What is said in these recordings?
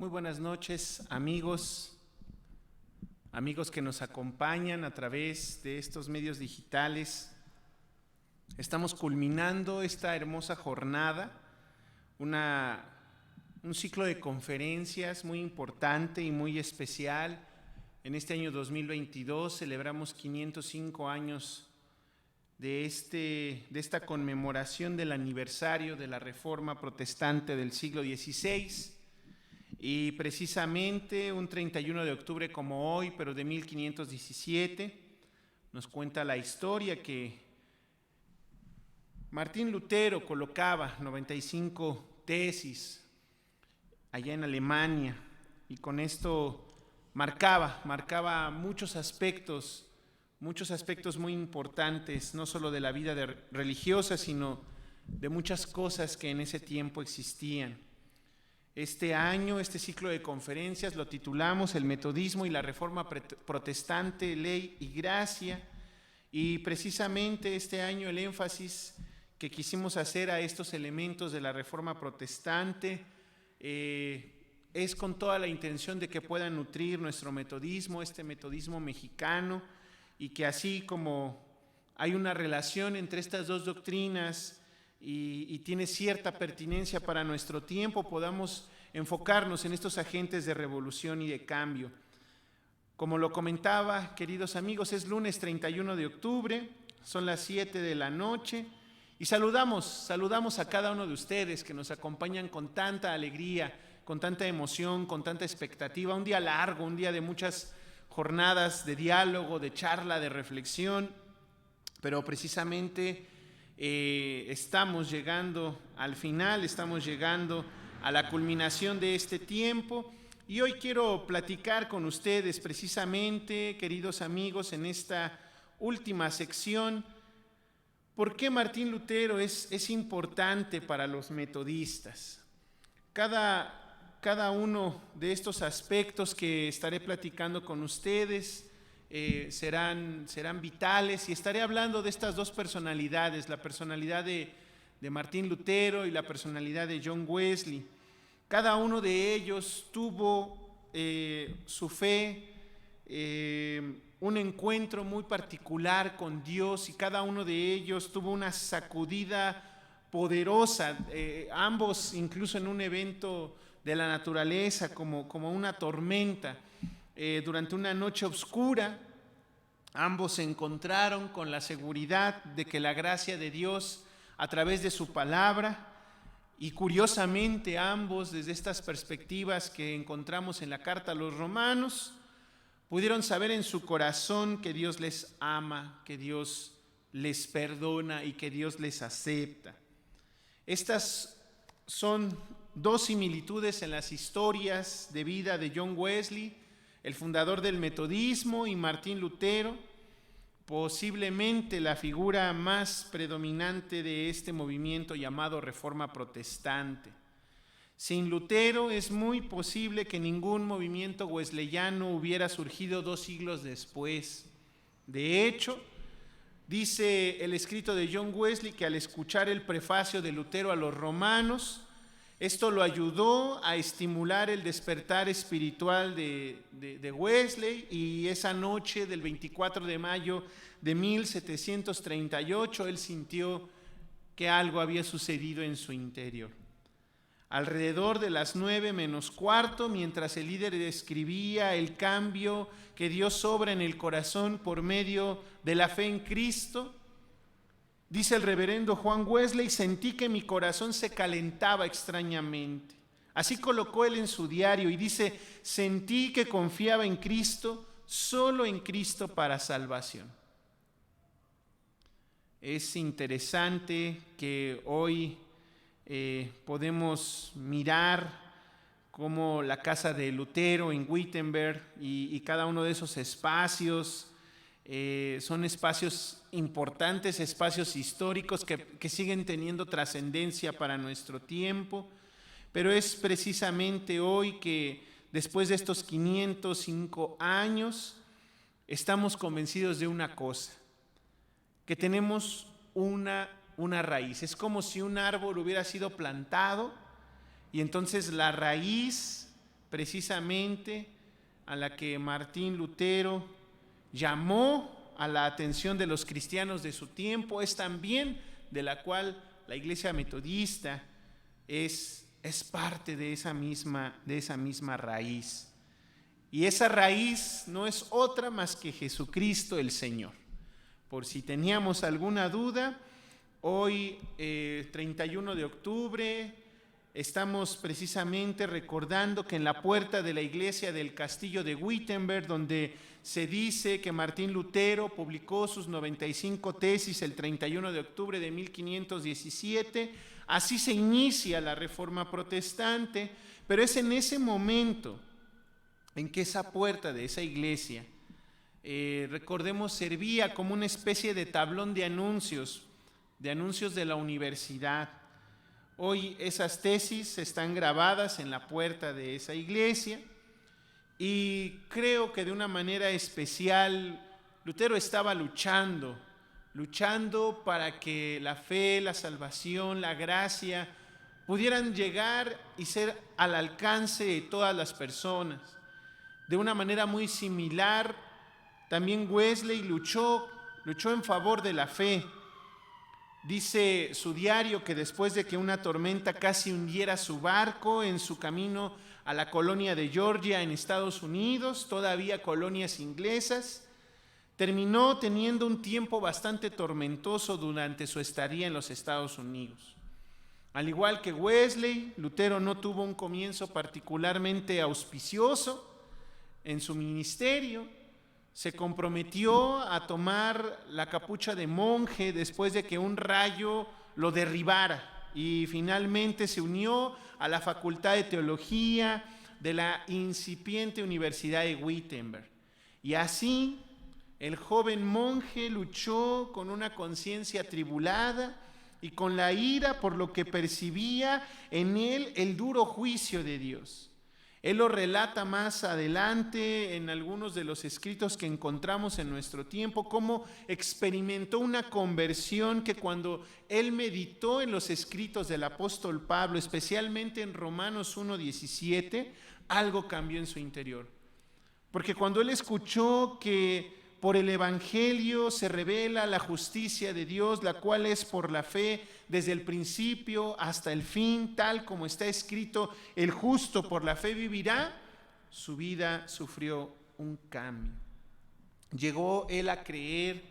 Muy buenas noches, amigos que nos acompañan a través de estos medios digitales. Estamos culminando esta hermosa jornada, un ciclo de conferencias muy importante y muy especial. En este año 2022 celebramos 505 años de esta conmemoración del aniversario de la Reforma Protestante del siglo XVI. Y precisamente un 31 de octubre como hoy, pero de 1517, nos cuenta la historia que Martín Lutero colocaba 95 tesis allá en Alemania, y con esto marcaba muchos aspectos muy importantes, no solo de la vida religiosa, sino de muchas cosas que en ese tiempo existían. Este año, este ciclo de conferencias lo titulamos El Metodismo y la Reforma Protestante, Ley y Gracia, y precisamente este año el énfasis que quisimos hacer a estos elementos de la Reforma Protestante es con toda la intención de que puedan nutrir nuestro metodismo, este metodismo mexicano, y que así como hay una relación entre estas dos doctrinas y tiene cierta pertinencia para nuestro tiempo, podamos enfocarnos en estos agentes de revolución y de cambio. Como lo comentaba, queridos amigos, es lunes 31 de octubre, son las 7 de la noche, y saludamos a cada uno de ustedes que nos acompañan con tanta alegría, con tanta emoción, con tanta expectativa. Un día largo, un día de muchas jornadas de diálogo, de charla, de reflexión, pero precisamente estamos llegando al final, estamos llegando a la culminación de este tiempo, y hoy quiero platicar con ustedes precisamente, queridos amigos, en esta última sección, ¿por qué Martín Lutero es importante para los metodistas? Cada uno de estos aspectos que estaré platicando con ustedes serán vitales, y estaré hablando de estas dos personalidades, la personalidad de Martín Lutero y la personalidad de John Wesley. Cada uno de ellos tuvo su fe, un encuentro muy particular con Dios, y cada uno de ellos tuvo una sacudida poderosa, ambos incluso en un evento de la naturaleza como una tormenta. Durante una noche oscura, ambos se encontraron con la seguridad de que la gracia de Dios a través de su palabra, y curiosamente ambos, desde estas perspectivas que encontramos en la carta a los Romanos, pudieron saber en su corazón que Dios les ama, que Dios les perdona y que Dios les acepta. Estas son dos similitudes en las historias de vida de John Wesley, el fundador del metodismo, y Martín Lutero, posiblemente la figura más predominante de este movimiento llamado Reforma Protestante. Sin Lutero es muy posible que ningún movimiento wesleyano hubiera surgido 2 siglos después. De hecho, dice el escrito de John Wesley que al escuchar el prefacio de Lutero a los Romanos, esto lo ayudó a estimular el despertar espiritual de Wesley, y esa noche del 24 de mayo de 1738 él sintió que algo había sucedido en su interior. Alrededor de las 9 menos cuarto, mientras el líder describía el cambio que Dios obra en el corazón por medio de la fe en Cristo, dice el reverendo Juan Wesley: sentí que mi corazón se calentaba extrañamente. Así colocó él en su diario, y dice: sentí que confiaba en Cristo, solo en Cristo para salvación. Es interesante que hoy podemos mirar cómo la casa de Lutero en Wittenberg y cada uno de esos espacios son espacios importantes, espacios históricos que siguen teniendo trascendencia para nuestro tiempo, pero es precisamente hoy que, después de estos 505 años, estamos convencidos de una cosa, que tenemos una raíz. Es como si un árbol hubiera sido plantado, y entonces la raíz precisamente a la que Martín Lutero llamó a la atención de los cristianos de su tiempo, es también de la cual la Iglesia Metodista es parte de esa misma raíz. Y esa raíz no es otra más que Jesucristo el Señor. Por si teníamos alguna duda, hoy 31 de octubre estamos precisamente recordando que en la puerta de la iglesia del castillo de Wittenberg, donde se dice que Martín Lutero publicó sus 95 tesis el 31 de octubre de 1517, así se inicia la Reforma Protestante, pero es en ese momento en que esa puerta de esa iglesia, recordemos, servía como una especie de tablón de anuncios de la universidad. Hoy esas tesis están grabadas en la puerta de esa iglesia y creo que de una manera especial Lutero estaba luchando para que la fe, la salvación, la gracia pudieran llegar y ser al alcance de todas las personas. De una manera muy similar, también Wesley luchó en favor de la fe. Dice su diario que después de que una tormenta casi hundiera su barco en su camino a la colonia de Georgia en Estados Unidos, todavía colonias inglesas, terminó teniendo un tiempo bastante tormentoso durante su estadía en los Estados Unidos. Al igual que Wesley, Lutero no tuvo un comienzo particularmente auspicioso en su ministerio. Se comprometió a tomar la capucha de monje después de que un rayo lo derribara y finalmente se unió a la Facultad de Teología de la incipiente Universidad de Wittenberg. Y así el joven monje luchó con una conciencia atribulada y con la ira por lo que percibía en él el duro juicio de Dios. Él lo relata más adelante en algunos de los escritos que encontramos en nuestro tiempo, cómo experimentó una conversión que cuando él meditó en los escritos del apóstol Pablo, especialmente en Romanos 1:17, algo cambió en su interior. Porque cuando él escuchó que por el Evangelio se revela la justicia de Dios, la cual es por la fe desde el principio hasta el fin, tal como está escrito, el justo por la fe vivirá, su vida sufrió un cambio. Llegó él a creer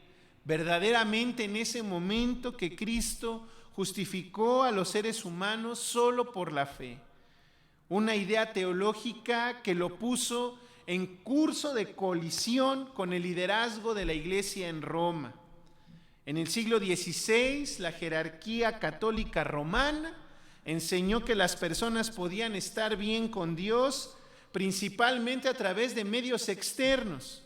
verdaderamente en ese momento que Cristo justificó a los seres humanos solo por la fe. Una idea teológica que lo puso en curso de colisión con el liderazgo de la Iglesia en Roma. En el siglo XVI, la jerarquía católica romana enseñó que las personas podían estar bien con Dios principalmente a través de medios externos,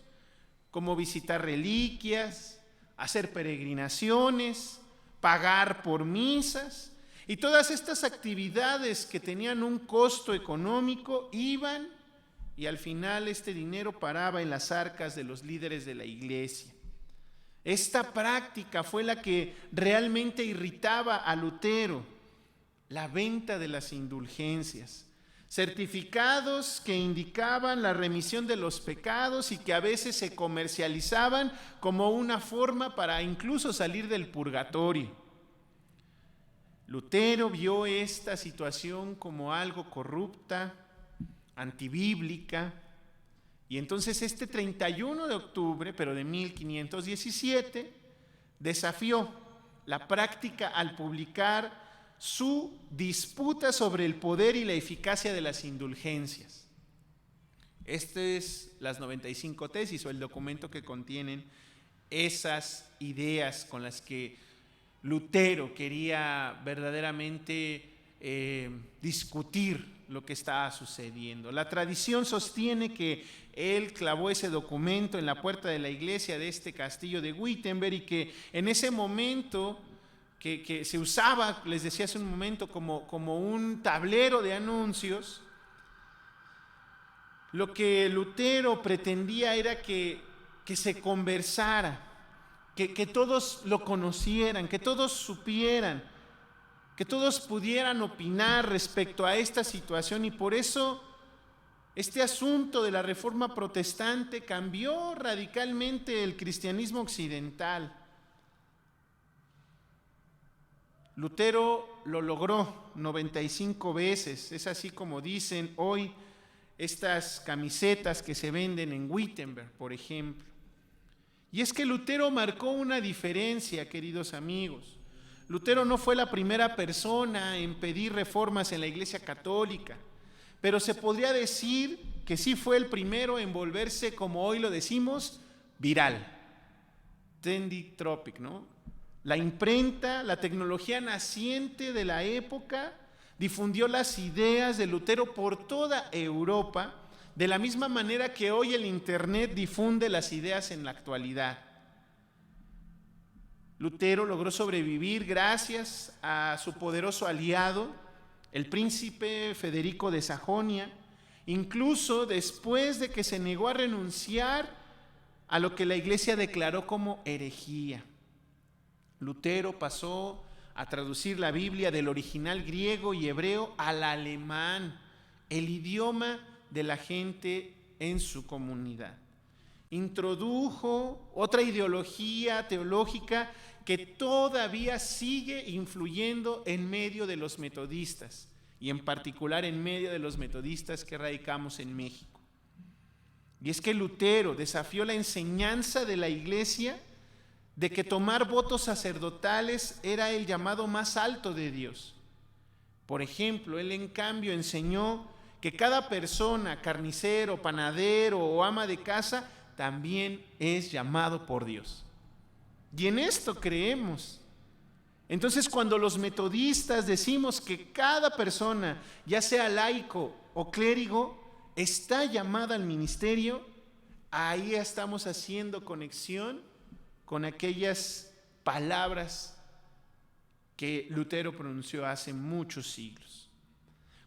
como visitar reliquias, hacer peregrinaciones, pagar por misas, y todas estas actividades que tenían un costo económico iban y al final este dinero paraba en las arcas de los líderes de la iglesia. Esta práctica fue la que realmente irritaba a Lutero, la venta de las indulgencias, certificados que indicaban la remisión de los pecados y que a veces se comercializaban como una forma para incluso salir del purgatorio. Lutero vio esta situación como algo corrupta, antibíblica, y entonces este 31 de octubre, pero de 1517, desafió la práctica al publicar su disputa sobre el poder y la eficacia de las indulgencias. Este es las 95 tesis o el documento que contienen esas ideas con las que Lutero quería verdaderamente discutir lo que estaba sucediendo. La tradición sostiene que él clavó ese documento en la puerta de la iglesia de este castillo de Wittenberg y que en ese momento que se usaba, les decía hace un momento, como un tablero de anuncios, lo que Lutero pretendía era que se conversara, que todos lo conocieran, que todos supieran, que todos pudieran opinar respecto a esta situación, y por eso Este asunto de la reforma protestante cambió radicalmente el cristianismo occidental. Lutero lo logró 95 veces, es así como dicen hoy estas camisetas que se venden en Wittenberg, por ejemplo. Y es que Lutero marcó una diferencia, queridos amigos. Lutero no fue la primera persona en pedir reformas en la Iglesia Católica, pero se podría decir que sí fue el primero en volverse, como hoy lo decimos, viral. Trendy topic, ¿no? La imprenta, la tecnología naciente de la época, difundió las ideas de Lutero por toda Europa, de la misma manera que hoy el Internet difunde las ideas en la actualidad. Lutero logró sobrevivir gracias a su poderoso aliado, el príncipe Federico de Sajonia, incluso después de que se negó a renunciar a lo que la Iglesia declaró como herejía. Lutero pasó a traducir la Biblia del original griego y hebreo al alemán, el idioma de la gente en su comunidad. Introdujo otra ideología teológica que todavía sigue influyendo en medio de los metodistas, y en particular en medio de los metodistas que radicamos en México. Y es que Lutero desafió la enseñanza de la Iglesia de que tomar votos sacerdotales era el llamado más alto de Dios. Por ejemplo, él en cambio enseñó que cada persona, carnicero, panadero o ama de casa, también es llamado por Dios. Y en esto creemos. Entonces, cuando los metodistas decimos que cada persona, ya sea laico o clérigo, está llamada al ministerio, ahí estamos haciendo conexión con aquellas palabras que Lutero pronunció hace muchos siglos.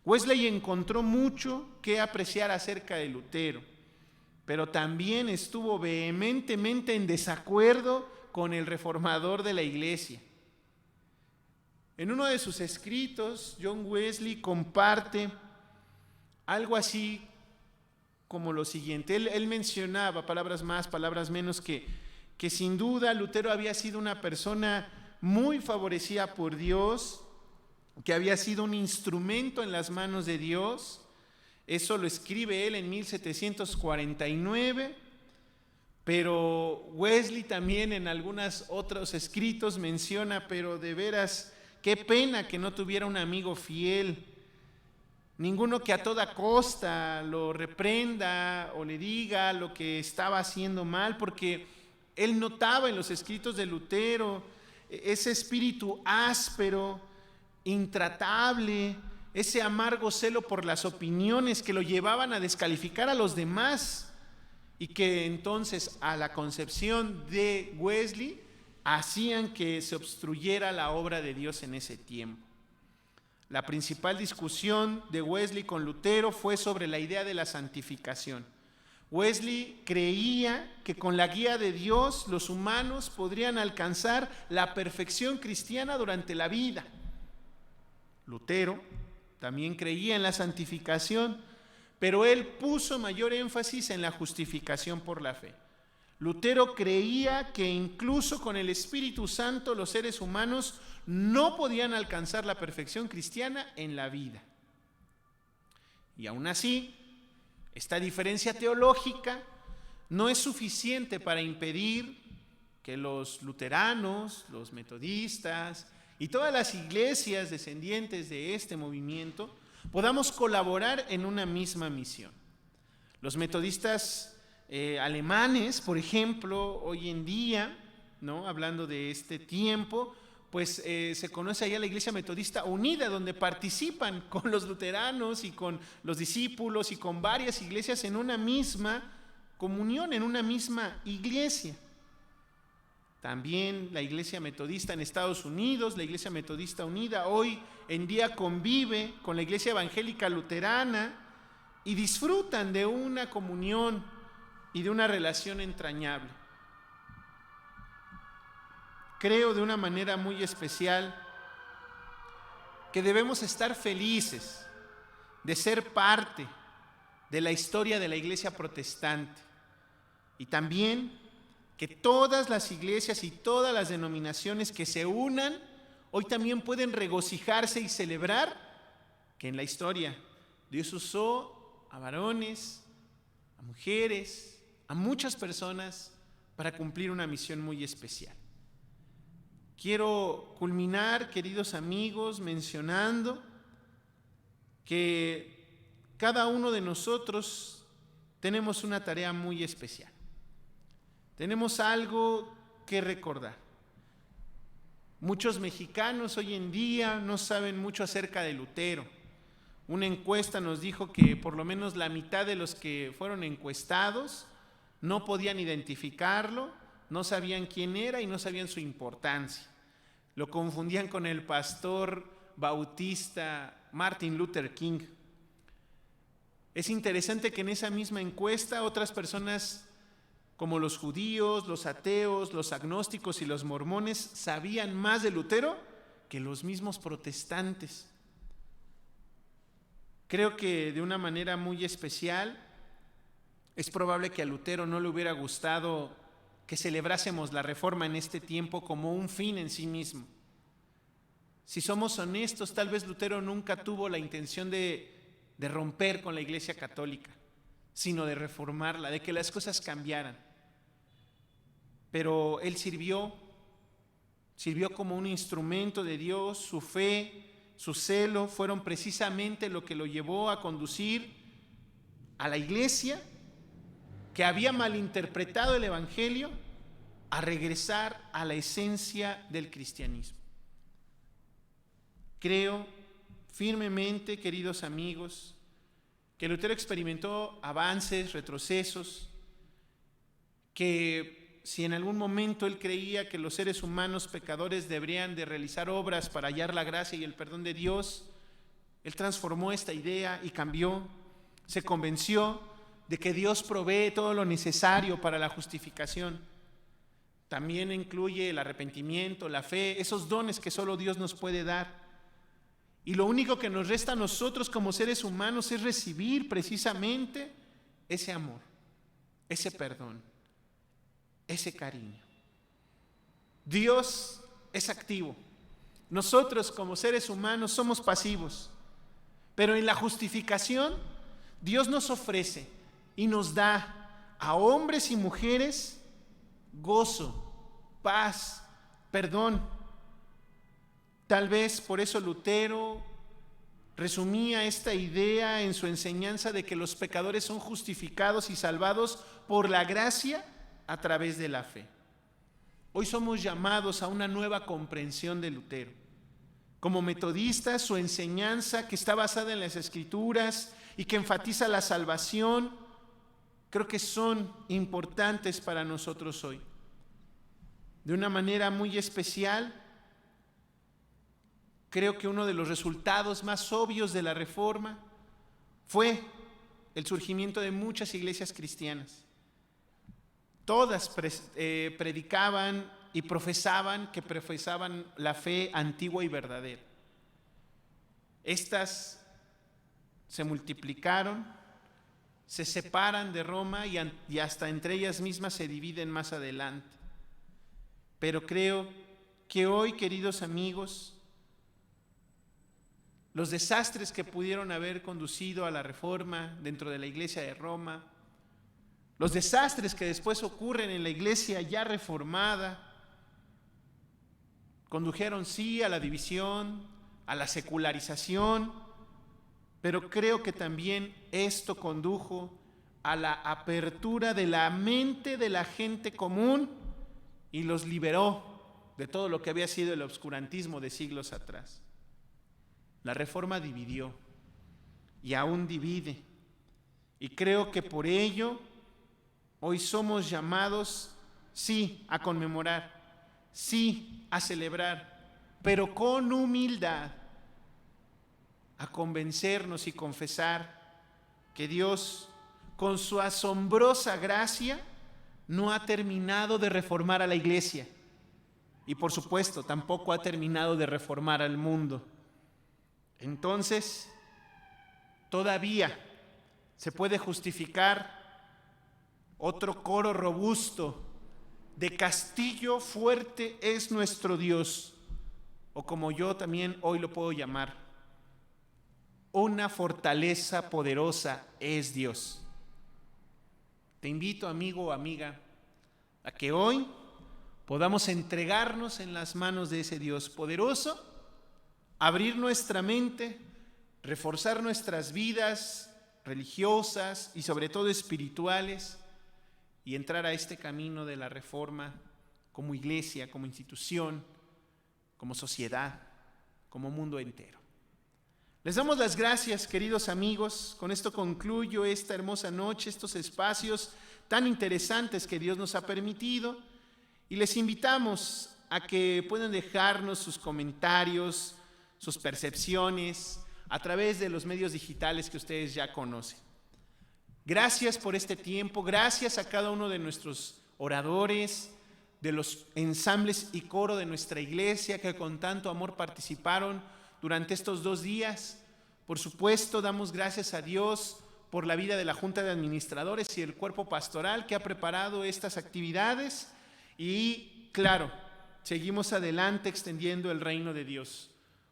Wesley encontró mucho que apreciar acerca de Lutero, pero también estuvo vehementemente en desacuerdo con el reformador de la Iglesia. En uno de sus escritos, John Wesley comparte algo así como lo siguiente. Él mencionaba, palabras más, palabras menos, que sin duda Lutero había sido una persona muy favorecida por Dios, que había sido un instrumento en las manos de Dios. Eso lo escribe él en 1749, pero Wesley también en algunos otros escritos menciona, pero de veras, qué pena que no tuviera un amigo fiel, ninguno que a toda costa lo reprenda o le diga lo que estaba haciendo mal, porque él notaba en los escritos de Lutero ese espíritu áspero, intratable, ese amargo celo por las opiniones que lo llevaban a descalificar a los demás y que entonces a la concepción de Wesley hacían que se obstruyera la obra de Dios en ese tiempo. La principal discusión de Wesley con Lutero fue sobre la idea de la santificación. Wesley creía que con la guía de Dios los humanos podrían alcanzar la perfección cristiana durante la vida. Lutero también creía en la santificación, pero él puso mayor énfasis en la justificación por la fe. Lutero creía que incluso con el Espíritu Santo los seres humanos no podían alcanzar la perfección cristiana en la vida. Y aún así, esta diferencia teológica no es suficiente para impedir que los luteranos, los metodistas y todas las iglesias descendientes de este movimiento podamos colaborar en una misma misión. Los metodistas alemanes, por ejemplo, hoy en día, ¿no? Hablando de este tiempo, pues se conoce allá la Iglesia Metodista Unida, donde participan con los luteranos y con los discípulos y con varias iglesias en una misma comunión, en una misma iglesia. También la Iglesia Metodista en Estados Unidos, la Iglesia Metodista Unida, hoy en día convive con la Iglesia Evangélica Luterana y disfrutan de una comunión y de una relación entrañable. Creo de una manera muy especial que debemos estar felices de ser parte de la historia de la iglesia protestante. Y también que todas las iglesias y todas las denominaciones que se unan hoy también pueden regocijarse y celebrar que en la historia Dios usó a varones, a mujeres, a muchas personas para cumplir una misión muy especial. Quiero culminar, queridos amigos, mencionando que cada uno de nosotros tenemos una tarea muy especial. Tenemos algo que recordar. Muchos mexicanos hoy en día no saben mucho acerca de Lutero. Una encuesta nos dijo que por lo menos la mitad de los que fueron encuestados no podían identificarlo, no sabían quién era y no sabían su importancia. Lo confundían con el pastor bautista Martin Luther King. Es interesante que en esa misma encuesta otras personas como los judíos, los ateos, los agnósticos y los mormones sabían más de Lutero que los mismos protestantes. Creo que de una manera muy especial es probable que a Lutero no le hubiera gustado que celebrásemos la Reforma en este tiempo como un fin en sí mismo. Si somos honestos, tal vez Lutero nunca tuvo la intención de romper con la Iglesia Católica, sino de reformarla, de que las cosas cambiaran. Pero él sirvió como un instrumento de Dios. Su fe, su celo fueron precisamente lo que lo llevó a conducir a la iglesia, que había malinterpretado el Evangelio, a regresar a la esencia del cristianismo. Creo firmemente, queridos amigos, que Lutero experimentó avances, retrocesos, que si en algún momento él creía que los seres humanos pecadores deberían de realizar obras para hallar la gracia y el perdón de Dios, él transformó esta idea y cambió, se convenció de que Dios provee todo lo necesario para la justificación. También incluye el arrepentimiento, la fe, esos dones que solo Dios nos puede dar. Y lo único que nos resta a nosotros como seres humanos es recibir precisamente ese amor, ese perdón, ese cariño. Dios es activo. Nosotros como seres humanos somos pasivos. Pero en la justificación, Dios nos ofrece y nos da a hombres y mujeres gozo, paz, perdón. Tal vez por eso Lutero resumía esta idea en su enseñanza de que los pecadores son justificados y salvados por la gracia a través de la fe. Hoy somos llamados a una nueva comprensión de Lutero. Como metodistas, su enseñanza, que está basada en las Escrituras y que enfatiza la salvación, creo que son importantes para nosotros hoy. De una manera muy especial, creo que uno de los resultados más obvios de la Reforma fue el surgimiento de muchas iglesias cristianas. Todas predicaban y profesaban la fe antigua y verdadera. Estas se multiplicaron, se separan de Roma y hasta entre ellas mismas se dividen más adelante. Pero creo que hoy, queridos amigos, los desastres que pudieron haber conducido a la Reforma dentro de la Iglesia de Roma, los desastres que después ocurren en la iglesia ya reformada, condujeron sí a la división, a la secularización, pero creo que también esto condujo a la apertura de la mente de la gente común y los liberó de todo lo que había sido el obscurantismo de siglos atrás. La Reforma dividió y aún divide, y creo que por ello hoy somos llamados, sí, a conmemorar, sí, a celebrar, pero con humildad, a convencernos y confesar que Dios, con su asombrosa gracia, no ha terminado de reformar a la iglesia y, por supuesto, tampoco ha terminado de reformar al mundo. Entonces, todavía se puede justificar otro coro robusto de castillo fuerte es nuestro Dios, o como yo también hoy lo puedo llamar, una fortaleza poderosa es Dios. Te invito, amigo o amiga, a que hoy podamos entregarnos en las manos de ese Dios poderoso, abrir nuestra mente, reforzar nuestras vidas religiosas y sobre todo espirituales y entrar a este camino de la reforma como iglesia, como institución, como sociedad, como mundo entero. Les damos las gracias, queridos amigos. Con esto concluyo esta hermosa noche, estos espacios tan interesantes que Dios nos ha permitido, y les invitamos a que puedan dejarnos sus comentarios, sus percepciones a través de los medios digitales que ustedes ya conocen. Gracias por este tiempo, gracias a cada uno de nuestros oradores, de los ensambles y coro de nuestra iglesia que con tanto amor participaron durante estos 2 días. Por supuesto, damos gracias a Dios por la vida de la Junta de Administradores y el cuerpo pastoral que ha preparado estas actividades y, claro, seguimos adelante extendiendo el reino de Dios.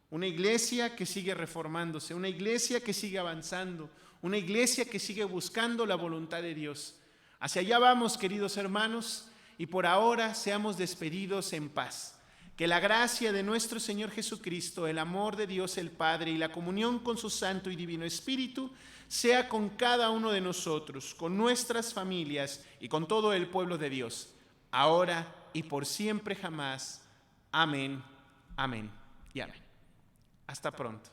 Una iglesia que sigue reformándose, una iglesia que sigue avanzando, una iglesia que sigue buscando la voluntad de Dios. Hacia allá vamos, queridos hermanos, y por ahora seamos despedidos en paz. Que la gracia de nuestro Señor Jesucristo, el amor de Dios el Padre y la comunión con su Santo y Divino Espíritu sea con cada uno de nosotros, con nuestras familias y con todo el pueblo de Dios, ahora y por siempre jamás. Amén, amén y amén. Hasta pronto.